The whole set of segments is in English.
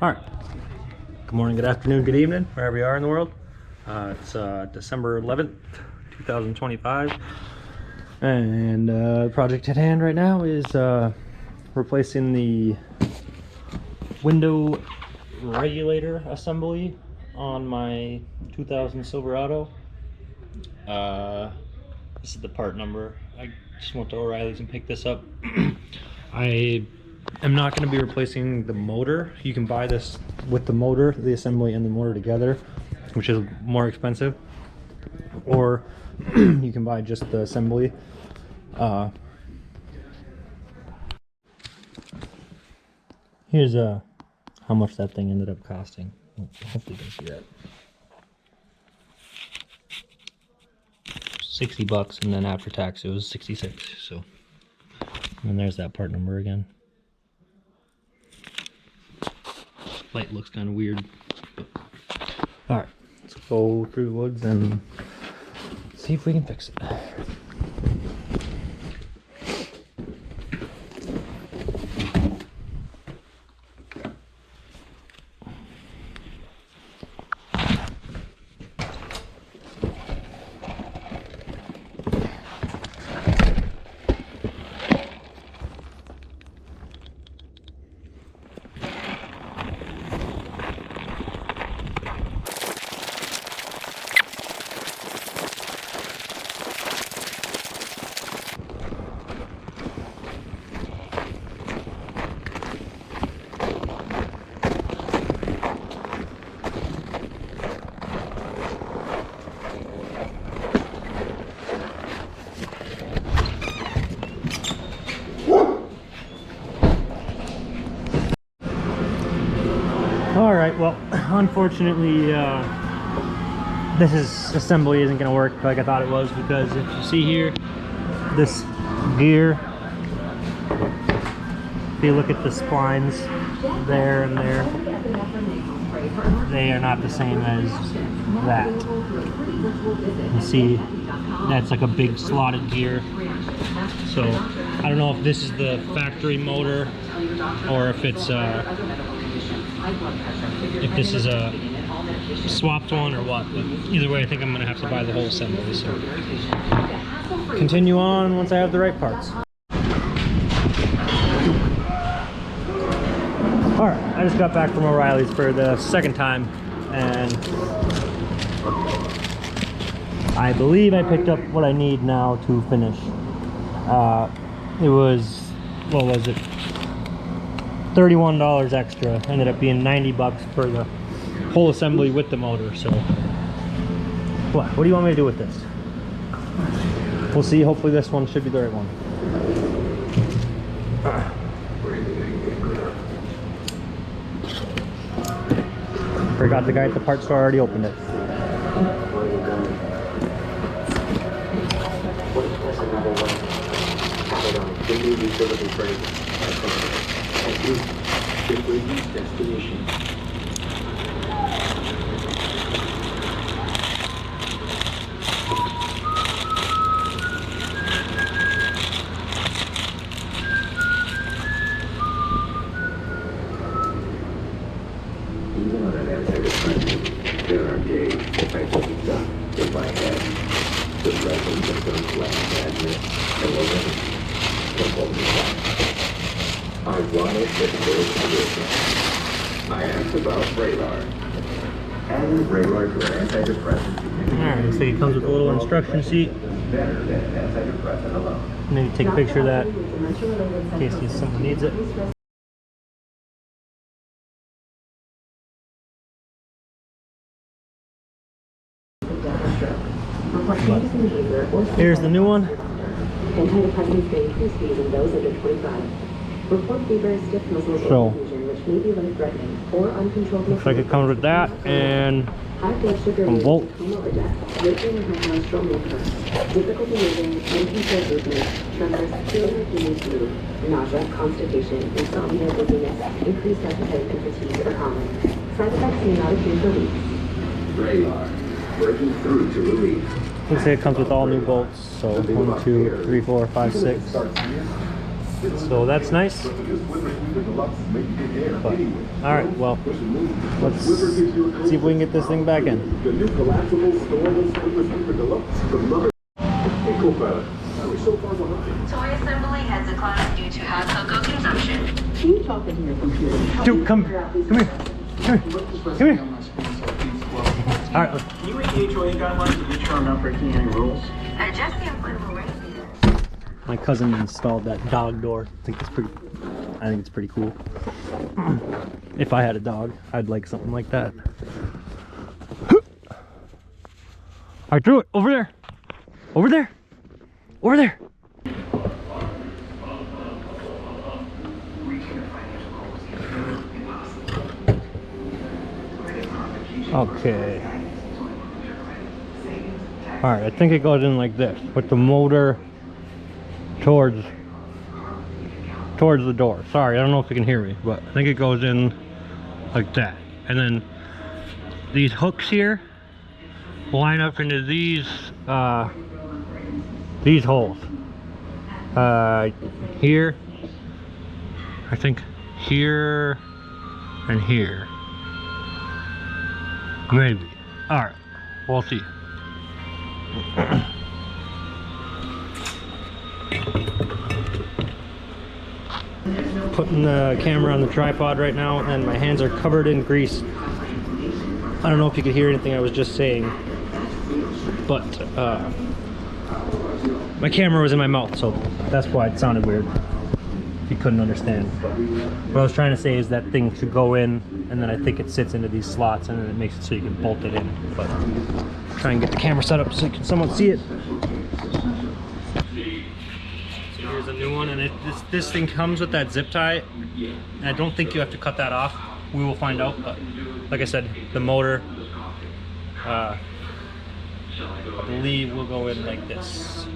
All right. Good morning, good afternoon, good evening, wherever you are in the world. It's December 11th, 2025. And the project at hand right now is replacing the window regulator assembly on my 2000 Silverado. This is the part number. I just went to O'Reilly's and picked this up. I am not going to be replacing the motor. You can buy this with the motor, the assembly and the motor together, which is more expensive, or you can buy just the assembly. Here's how much that thing ended up costing. Hopefully you can see that. $60, and then after tax it was 66. So, and there's that part number again. Light looks kind of weird. All right, let's go through the woods and see if we can fix it. All right, well, unfortunately, this assembly isn't going to work like I thought it was, because if you see here, this gear, if you look at the splines there and there, they are not the same as that. You see, that's like a big slotted gear. So I don't know if this is the factory motor or if it's if this is a swapped one or what, but either way I think I'm gonna have to buy the whole assembly. So continue on once I have the right parts. All right, I just got back from O'Reilly's for the second time, and I believe I picked up what I need now to finish. It was, what was it, $31 extra. Ended up being $90 for the whole assembly with the motor. So what do you want me to do with this? We'll see. Hopefully this one should be the right one. Forgot the guy at the parts store already opened it. Destination. Even on an antidepressant, there are days if I took it up, if I had depression, symptoms like sadness, and loneliness. I wanted to I asked about Regulator. And Regulator to an antidepressant. Alright, looks like it comes with a little instruction sheet. Better than antidepressant alone. Maybe take a picture of that in case someone needs it. Here's the new one. Antidepressants may increase fees in those under 25. Report fever, stiff muscles, or confusion, which may be life-threatening, or uncontrolled. Looks like it comes with that and high blood sugar, some bolts. coma or death, weight and high cholesterol may occur. Difficulty moving, uncontrolled movement, tremors, feeling like you need to move, nausea, constipation, insomnia, dizziness, increased appetite, and fatigue are common. Side effects may not appear for weeks. Regulator, breaking through to relief. Looks like it comes with all new bolts. So 1, 2, 3, 4, 5, 6. So that's nice. But, all right, well, let's see if we can get this thing back in. The new collapsible storage Sleeper Sleeper Deluxe from Mother. Hey, co-pilot, we're so far behind. Toy assembly has declined due to high cocoa consumption. Can you talk into your computer? Dude, come here. Come here. All right. Can you read the HOA guidelines and make sure I'm not breaking any rules? Adjust the inflatable radiator. My cousin installed that dog door. I think it's pretty cool. If I had a dog, I'd like something like that. I drew it over there. Over there. Over there. Okay. All right, I think it goes in like this with the motor towards the door. Sorry, I don't know if you can hear me, but I think it goes in like that. And then these hooks here line up into these holes. Here, I think here and here. Maybe. Alright, we'll see. Putting the camera on the tripod right now, and my hands are covered in grease. I don't know if you could hear anything I was just saying, but my camera was in my mouth, so that's why it sounded weird. If you couldn't understand. What I was trying to say is that thing should go in, and then I think it sits into these slots, and then it makes it so you can bolt it in. But try and get the camera set up so you can somewhat see it. So here's a new one, and this thing comes with that zip tie. And I don't think you have to cut that off. We will find out. But like I said, the motor, I believe, will go in like this.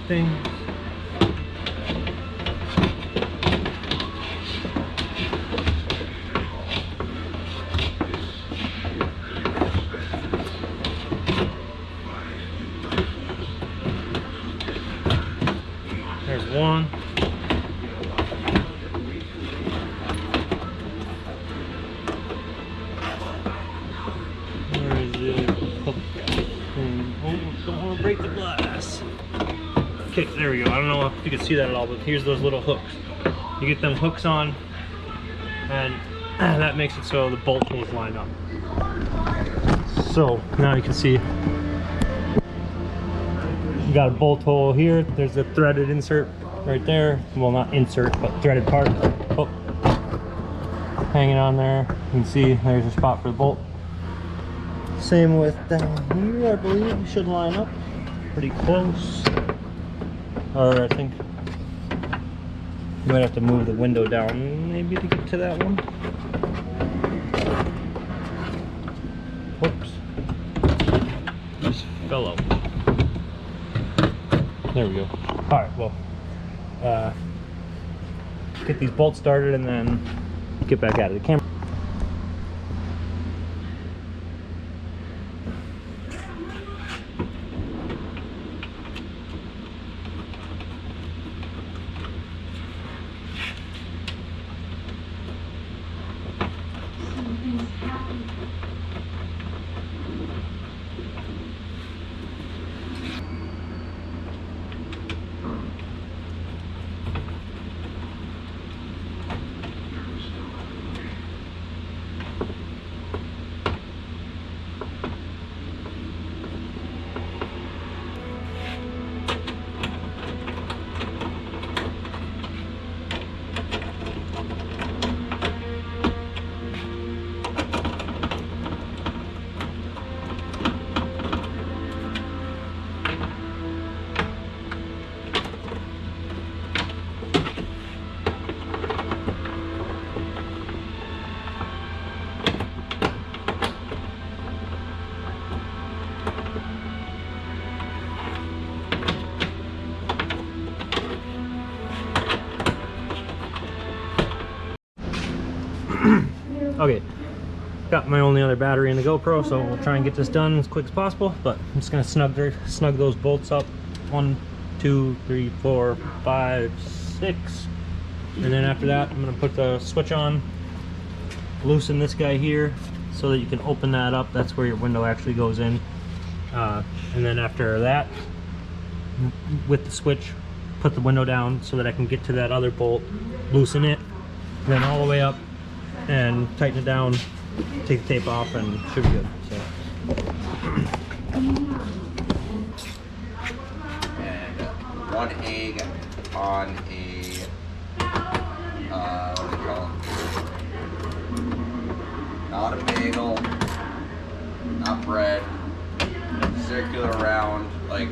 Thing. There's one. Where is it? Oh, don't want to break the glass. Okay, there we go. I don't know if you can see that at all, but here's those little hooks. You get them hooks on, and that makes it so the bolt holes line up. So now you can see you got a bolt hole here. There's a threaded insert right there. Well, not insert, but threaded part. Oh, hanging on there. You can see there's a spot for the bolt. Same with down here, I believe. You should line up pretty close. Or I think you might have to move the window down maybe to get to that one. Whoops. Just fell out. There we go. Alright, well, get these bolts started and then get back out of the camera. Okay, got my only other battery in the GoPro, so we'll try and get this done as quick as possible. But I'm just gonna snug those bolts up. 1, 2, 3, 4, 5, 6, and then after that, I'm gonna put the switch on, loosen this guy here, so that you can open that up. That's where your window actually goes in. And then after that, with the switch, put the window down so that I can get to that other bolt, loosen it, then all the way up and tighten it down, take the tape off, and should be good. So. And 1 egg on a what do they call it? Not a bagel, not bread, circular round, like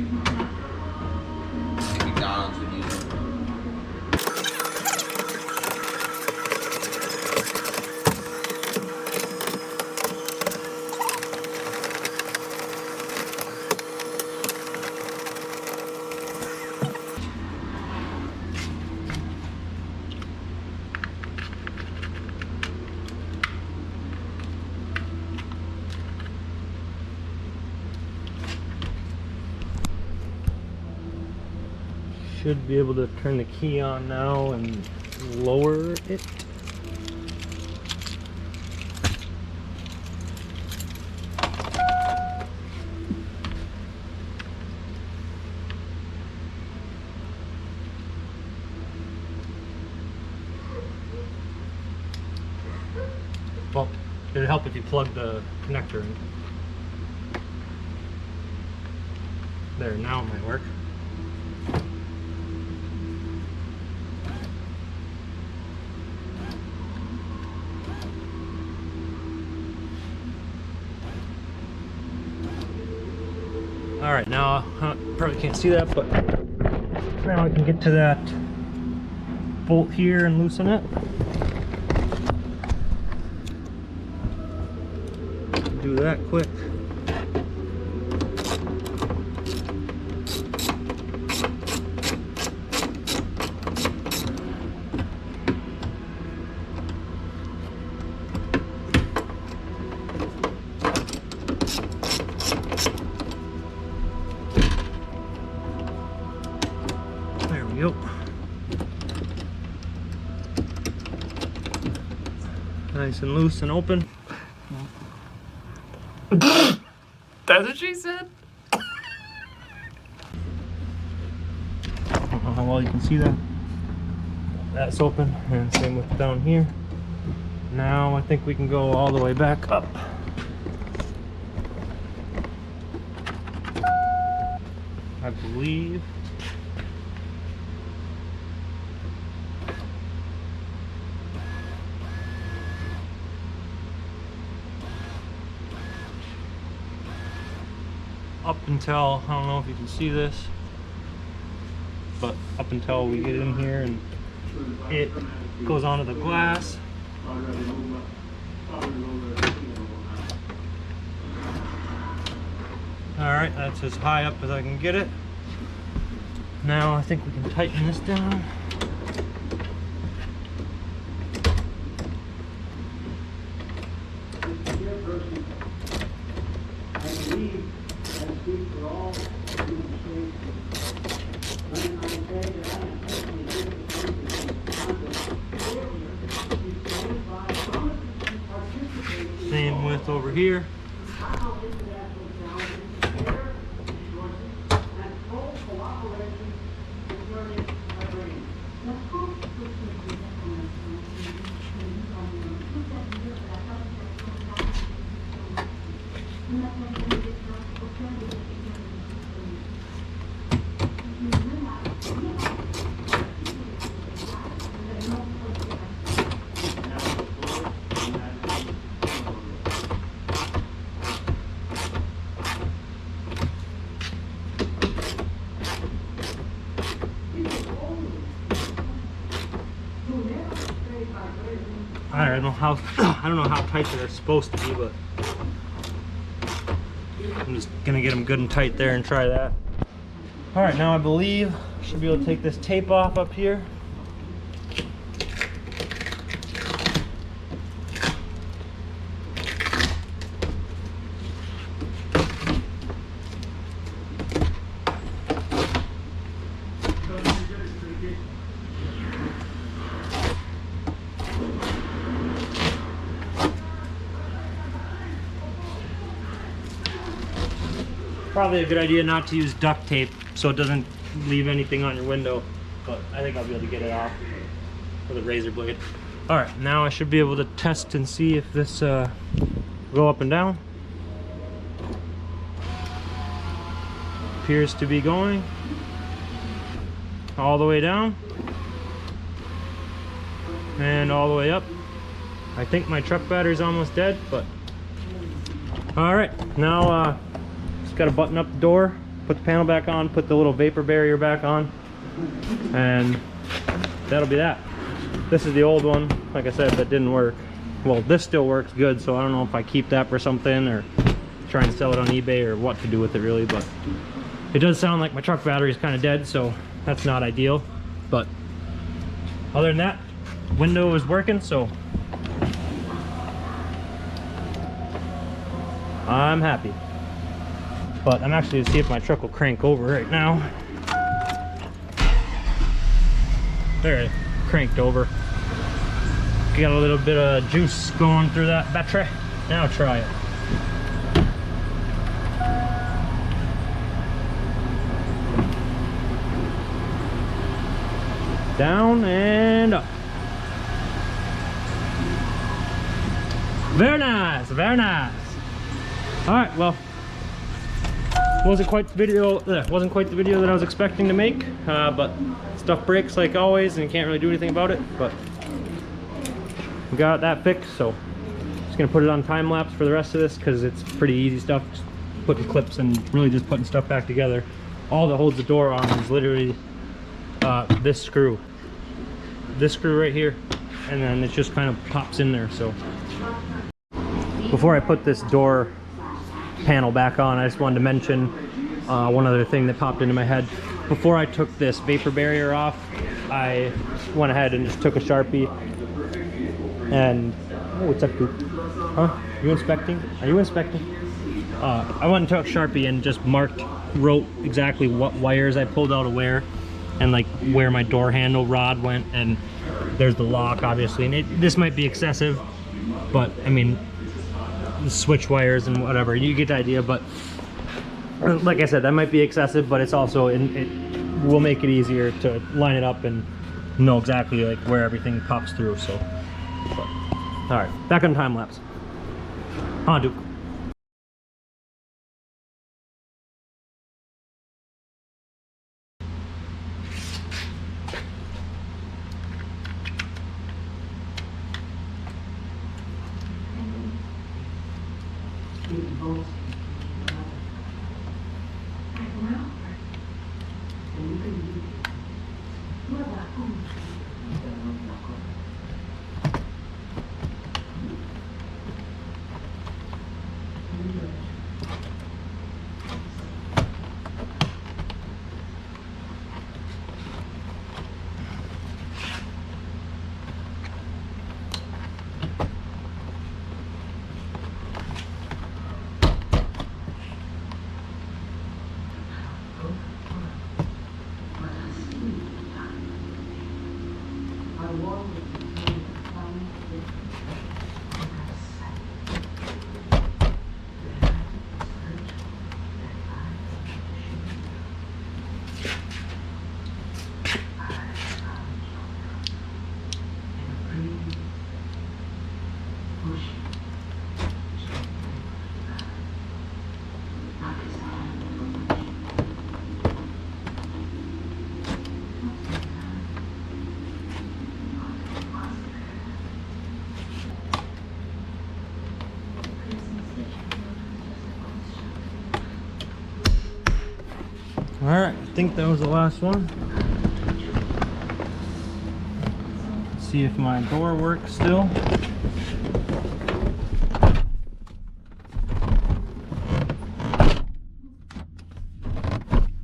McDonald's would use it. Should be able to turn the key on now and lower it. Well, it'd help if you plug the connector in. There, now it might work. All right, now probably can't see that, but now I can get to that bolt here and loosen it. Do that quick. There we go. Nice and loose and open. That's what she said. I don't know how well you can see that. That's open, and same with down here. Now I think we can go all the way back up. I believe. Up until, I don't know if you can see this, but up until we get in here and it goes onto the glass. Alright, that's as high up as I can get it. Now I think we can tighten this down. Same width over here. I don't know how tight they're supposed to be, but I'm just gonna get them good and tight there and try that. All right, now I believe I should be able to take this tape off up here. Probably a good idea not to use duct tape so it doesn't leave anything on your window, but I think I'll be able to get it off with a razor blade. All right, now I should be able to test and see if this go up and down. Appears to be going all the way down and all the way up. I think my truck battery's almost dead, but all right, now just gotta button up the door, put the panel back on, put the little vapor barrier back on, and that'll be that. This is the old one, like I said, that didn't work. Well, this still works good, so I don't know if I keep that for something or try and sell it on eBay or what to do with it really, but it does sound like my truck battery is kind of dead, so that's not ideal. But other than that, window is working, so I'm happy. But I'm actually gonna see if my truck will crank over right now. There, it cranked over. Got a little bit of juice going through that battery. Now try it. Down and up. Very nice, very nice. All right, well, wasn't quite the video that I was expecting to make, but stuff breaks like always, and you can't really do anything about it. But we got that fixed, so just gonna put it on time lapse for the rest of this because it's pretty easy stuff. Just putting clips and really just putting stuff back together. All that holds the door on is literally this screw right here, and then it just kind of pops in there. So before I put this door panel back on, I just wanted to mention one other thing that popped into my head. Before I took this vapor barrier off, I went ahead and just took a Sharpie and oh, what's up, dude? Huh? You inspecting? Are you inspecting? I went and took a Sharpie and just wrote exactly what wires I pulled out of where, and like where my door handle rod went, and there's the lock obviously, and this might be excessive, but I mean, the switch wires and whatever, you get the idea. But like I said, that might be excessive, but it's also it will make it easier to line it up and know exactly like where everything pops through. So but, all right, back on time lapse. Huh, Duke? All right, I think that was the last one. Let's see if my door works still.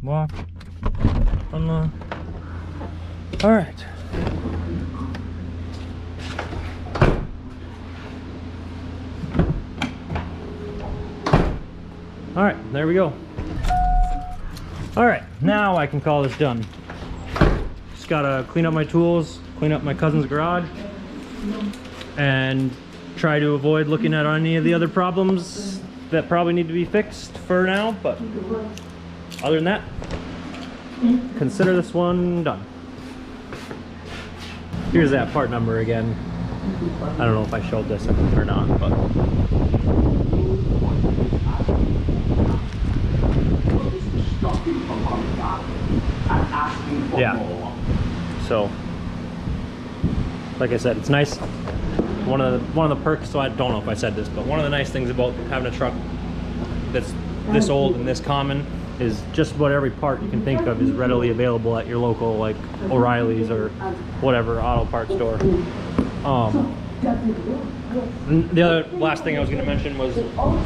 Lock, unlock. All right. All right, there we go. All right, now I can call this done. Just gotta clean up my tools, clean up my cousin's garage, and try to avoid looking at any of the other problems that probably need to be fixed for now, but other than that, consider this one done. Here's that part number again. I don't know if I showed this or not, but yeah. So, like I said, it's nice. One of the perks. So I don't know if I said this, but one of the nice things about having a truck that's this old and this common is just about every part you can think of is readily available at your local, like O'Reilly's or whatever auto parts store. The other last thing I was going to mention was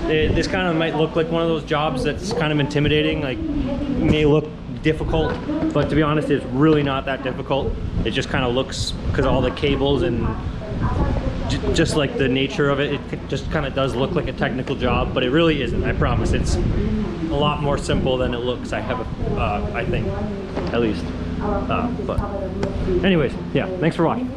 this kind of might look like one of those jobs that's kind of intimidating, like may look difficult, but to be honest, it's really not that difficult. It just kind of looks, because all the cables and just like the nature of it, it just kind of does look like a technical job, but it really isn't. I promise. It's a lot more simple than it looks. I think, at least. But anyways, yeah, thanks for watching.